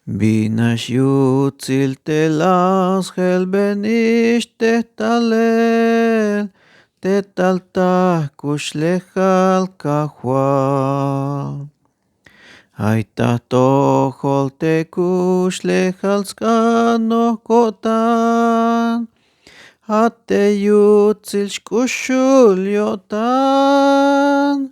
Binash yutzil telas gel benish tehtalel, tetaltah kushlechal kahwal. Aitah tohol te kushlechal skano kotan, hate yutzil shkushul yotan.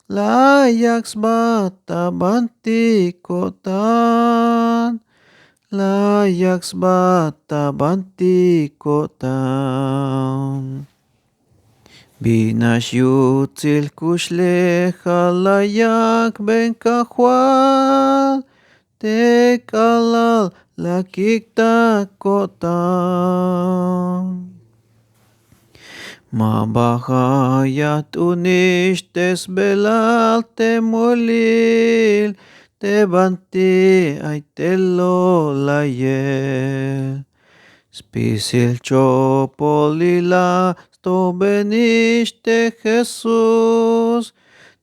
La yaxbata bantikotan, la yaxbata bantikotan. Binash yutzil kushlecha layak ben kahwal, tekalal lakikta kotan. Ma bahayat unishtes belal temolil, te banti ay telo layel. Spisil chopolila sto beniste Jesús,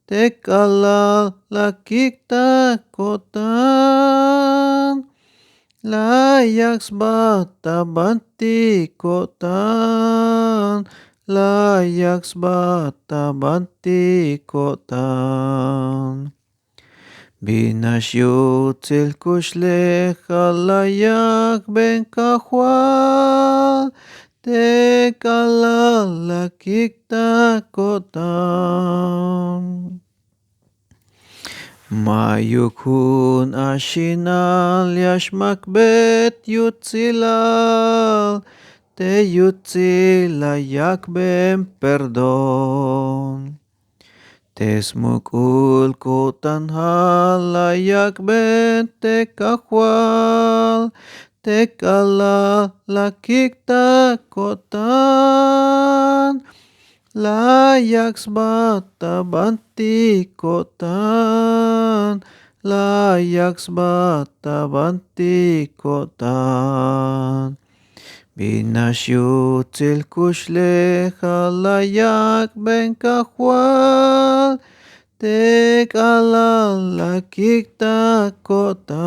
te kalal lakikta kotan. La yaxbata banti kotan, la yaxbata banti kotan. Binash yutzil kushlecha layak ben kahwal, te kalal lakikta kotan. Mayukhun ashinal yashmakbet yutzilal, te yutzilayak ben perdón. Tesmukul kotan halayak ben te kahwal, te kalal lakikta kotan. La yaxbata banti kotan, la yaxbata banti kotan. Binash yutzil kushlecha layak ben kahwal, te kalal lakikta kotan.